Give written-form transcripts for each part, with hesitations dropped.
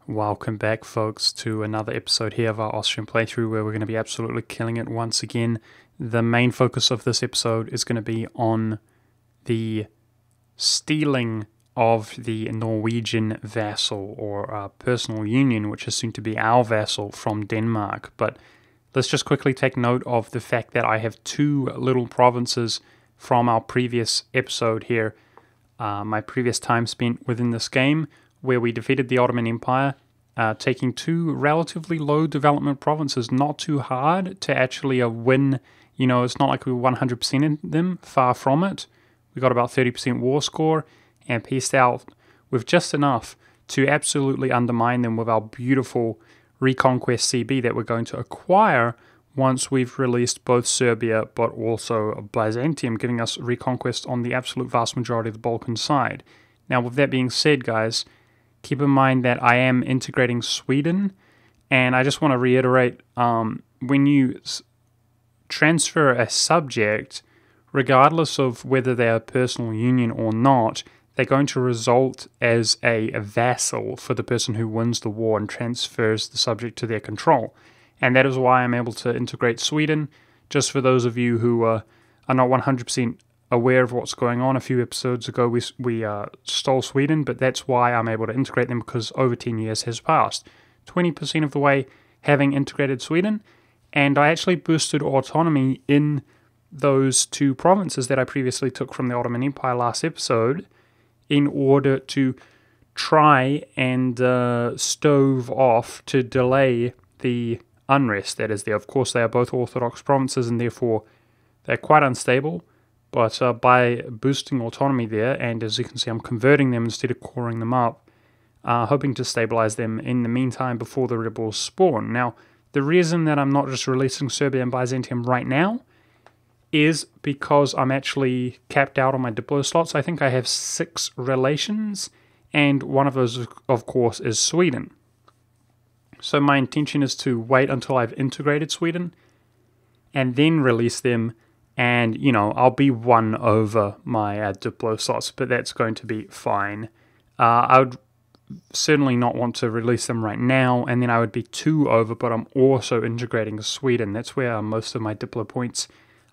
Welcome back, folks, to another episode here of our Austrian playthrough where we're going to be absolutely killing it once again. The main focus of this episode is going to be on the stealing of the Norwegian vassal or personal union, which is soon to be our vassal from Denmark. But let's just quickly take note of the fact that I have two little provinces from our previous episode here, my previous time spent within this game, where we defeated the Ottoman Empire, taking two relatively low development provinces, not too hard to actually win. You know, it's not like we were 100% in them, far from it. We got about 30% war score and pieced out with just enough to absolutely undermine them with our beautiful Reconquest CB that we're going to acquire once we've released both Serbia but also Byzantium, giving us Reconquest on the absolute vast majority of the Balkan side. Now, with that being said, guys, keep in mind that I am integrating Sweden, and I just want to reiterate, when you transfer a subject, regardless of whether they're a personal union or not, they're going to result as a vassal for the person who wins the war and transfers the subject to their control. And that is why I'm able to integrate Sweden. Just for those of you who are not 100% aware of what's going on, a few episodes ago we stole Sweden, but that's why I'm able to integrate them, because over 10 years has passed. 20% of the way having integrated Sweden, and I actually boosted autonomy in those two provinces that I previously took from the Ottoman Empire last episode in order to try and stove off, to delay the unrest that is there. Of course, they are both Orthodox provinces and therefore they're quite unstable. But by boosting autonomy there, and as you can see, I'm converting them instead of coring them up, hoping to stabilize them in the meantime before the rebels spawn. Now, the reason that I'm not just releasing Serbia and Byzantium right now is because I'm actually capped out on my Diplo slots. I think I have 6 relations, and one of those, of course, is Sweden. So my intention is to wait until I've integrated Sweden and then release them. And, you know, I'll be 1 over my Diplo slots, but that's going to be fine. I would certainly not want to release them right now, and then I would be 2 over, but I'm also integrating Sweden. That's where most of my Diplo points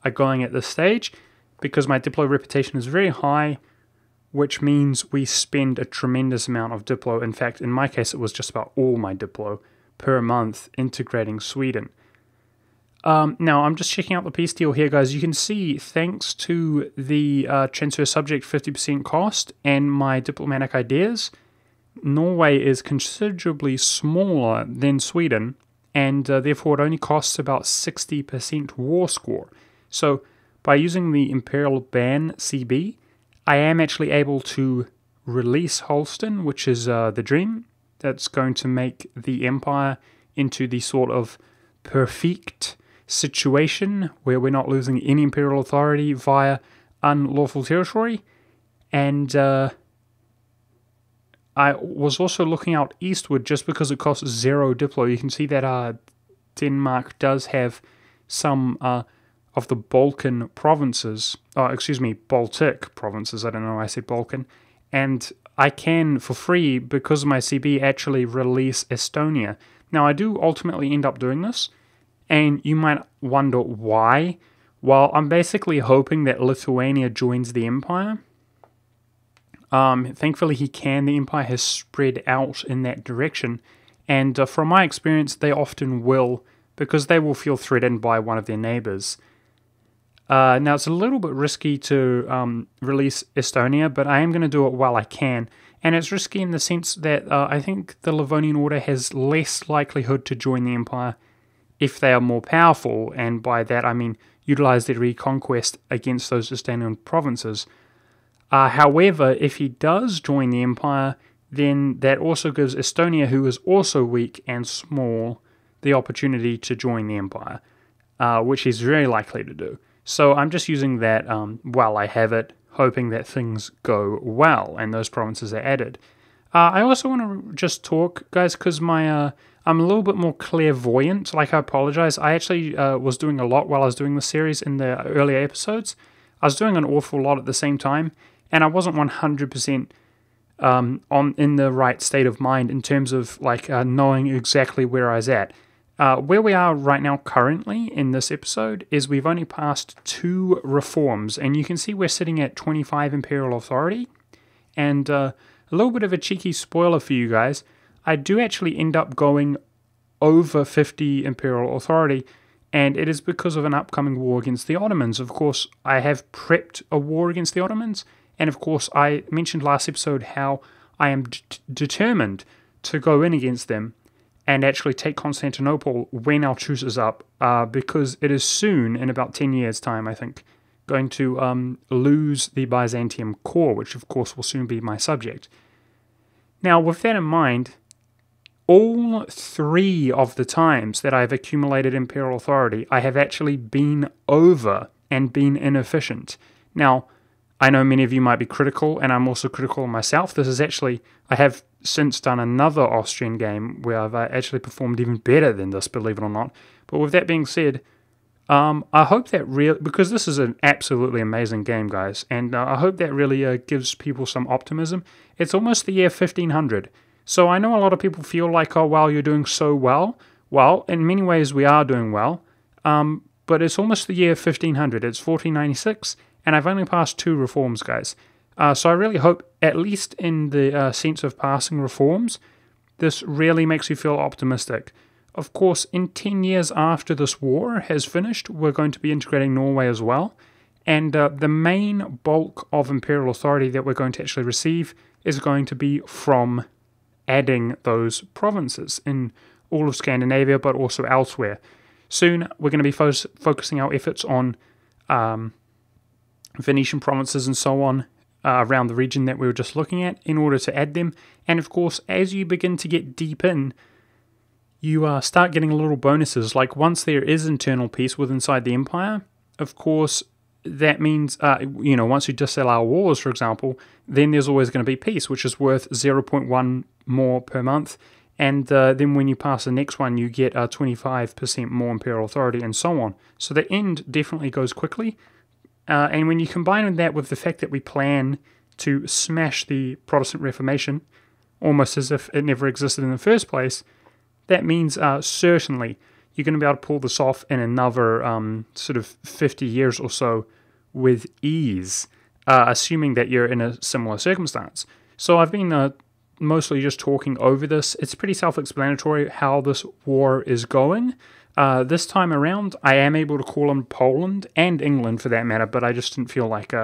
are going at this stage, because my Diplo reputation is very high, which means we spend a tremendous amount of Diplo. In fact, in my case, it was just about all my Diplo per month integrating Sweden. Now, I'm just checking out the peace deal here, guys. You can see, thanks to the transfer subject 50% cost and my diplomatic ideas, Norway is considerably smaller than Sweden, and therefore it only costs about 60% war score. So, by using the Imperial Ban CB, I am actually able to release Holstein, which is the dream. That's going to make the empire into the sort of perfect situation where we're not losing any imperial authority via unlawful territory. And I was also looking out eastward just because it costs 0 Diplo. You can see that Denmark does have some of the Balkan provinces, Baltic provinces, I don't know why I said Balkan, and I can, for free, because of my CB, actually release Estonia. Now, I do ultimately end up doing this, and you might wonder why. Well, I'm basically hoping that Lithuania joins the empire. Thankfully he can. The empire has spread out in that direction. And from my experience, they often will, because they will feel threatened by one of their neighbors. Now, it's a little bit risky to release Estonia, but I am going to do it while I can. And it's risky in the sense that I think the Livonian Order has less likelihood to join the empire if they are more powerful, and by that I mean utilize their reconquest against those Estonian provinces. However, if he does join the empire, then that also gives Estonia, who is also weak and small, the opportunity to join the empire, which he's very likely to do. So I'm just using that while I have it, hoping that things go well and those provinces are added. I also want to just talk, guys, because I'm a little bit more clairvoyant. Like, I apologize. I actually was doing a lot while I was doing the series in the earlier episodes. I was doing an awful lot at the same time, and I wasn't 100% in the right state of mind in terms of like knowing exactly where I was at. Where we are right now currently in this episode is we've only passed 2 reforms, and you can see we're sitting at 25 imperial authority. And a little bit of a cheeky spoiler for you guys, I do actually end up going over 50 imperial authority, and it is because of an upcoming war against the Ottomans. Of course, I have prepped a war against the Ottomans, and of course, I mentioned last episode how I am determined to go in against them and actually take Constantinople when our truce is up, because it is soon, in about 10 years' time, I think, going to lose the Byzantium core, which of course will soon be my subject. Now, with that in mind, all 3 of the times that I've accumulated imperial authority, I have actually been over and been inefficient. Now, I know many of you might be critical, and I'm also critical of myself. This is actually, I have since done another Austrian game where I've actually performed even better than this, believe it or not. But with that being said, I hope that really, because this is an absolutely amazing game, guys, and I hope that really gives people some optimism. It's almost the year 1500. So I know a lot of people feel like, oh, wow, you're doing so well. Well, in many ways we are doing well, but it's almost the year 1500. It's 1496, and I've only passed 2 reforms, guys. So I really hope, at least in the sense of passing reforms, this really makes you feel optimistic. Of course, in 10 years after this war has finished, we're going to be integrating Norway as well, and the main bulk of imperial authority that we're going to actually receive is going to be from adding those provinces in all of Scandinavia, but also elsewhere. Soon, we're going to be focusing our efforts on Venetian provinces and so on around the region that we were just looking at in order to add them. And of course, as you begin to get deep in, you start getting little bonuses. Like once there is internal peace within inside the empire, of course, that means, once you disallow wars, for example, then there's always going to be peace, which is worth 0.1 more per month. And then when you pass the next one, you get 25% more imperial authority and so on. So the end definitely goes quickly. And when you combine that with the fact that we plan to smash the Protestant Reformation, almost as if it never existed in the first place, that means certainly you're going to be able to pull this off in another sort of 50 years or so with ease, assuming that you're in a similar circumstance. So I've been mostly just talking over this. It's pretty self-explanatory how this war is going. This time around, I am able to call in Poland and England for that matter, but I just didn't feel like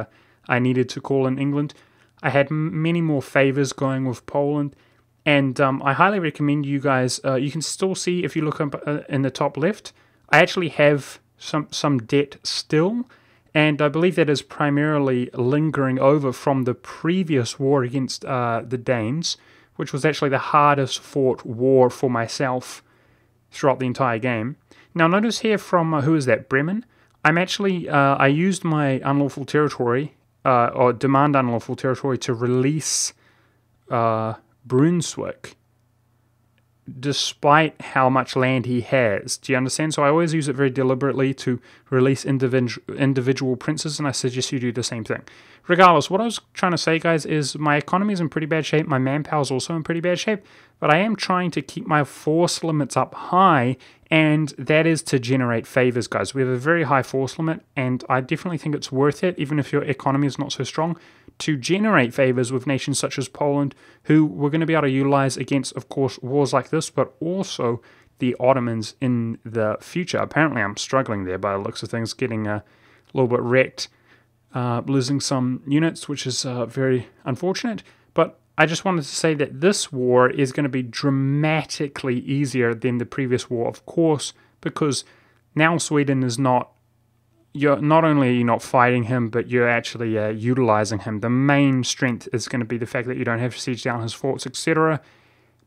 I needed to call in England. I had many more favors going with Poland, and I highly recommend you guys, you can still see if you look up in the top left, I actually have some debt still, and I believe that is primarily lingering over from the previous war against the Danes, which was actually the hardest fought war for myself throughout the entire game. Now notice here from, who is that, Bremen? I'm actually, I used my unlawful territory, or demand unlawful territory to release Brunswick, despite how much land he has. Do you understand? So I always use it very deliberately to release individual princes, and I suggest you do the same thing. Regardless, what I was trying to say, guys, is my economy is in pretty bad shape, my manpower is also in pretty bad shape, but I am trying to keep my force limits up high, and that is to generate favors, guys. We have a very high force limit, and I definitely think it's worth it, even if your economy is not so strong, to generate favors with nations such as Poland, who we're going to be able to utilize against, of course, wars like this, but also the Ottomans in the future. Apparently, I'm struggling there by the looks of things, getting a little bit wrecked, losing some units, which is very unfortunate. But I just wanted to say that this war is going to be dramatically easier than the previous war, of course, because now Sweden is not, not only are you not fighting him, but you're actually utilizing him. The main strength is going to be the fact that you don't have to siege down his forts, etc.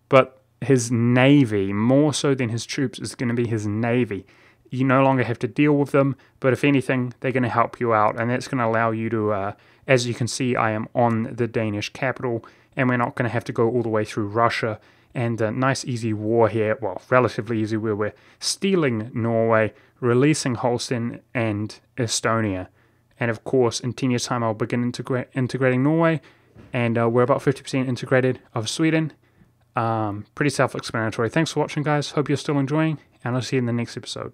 But his navy, more so than his troops, is going to be his navy. You no longer have to deal with them, but if anything, they're going to help you out, and that's going to allow you to, as you can see, I am on the Danish capital, and we're not going to have to go all the way through Russia, and a nice easy war here, well, relatively easy, where we're stealing Norway, releasing Holstein and Estonia, and of course, in 10 years' time, I'll begin integrating Norway, and we're about 50% integrated of Sweden. Pretty self-explanatory. Thanks for watching, guys. Hope you're still enjoying, and I'll see you in the next episode.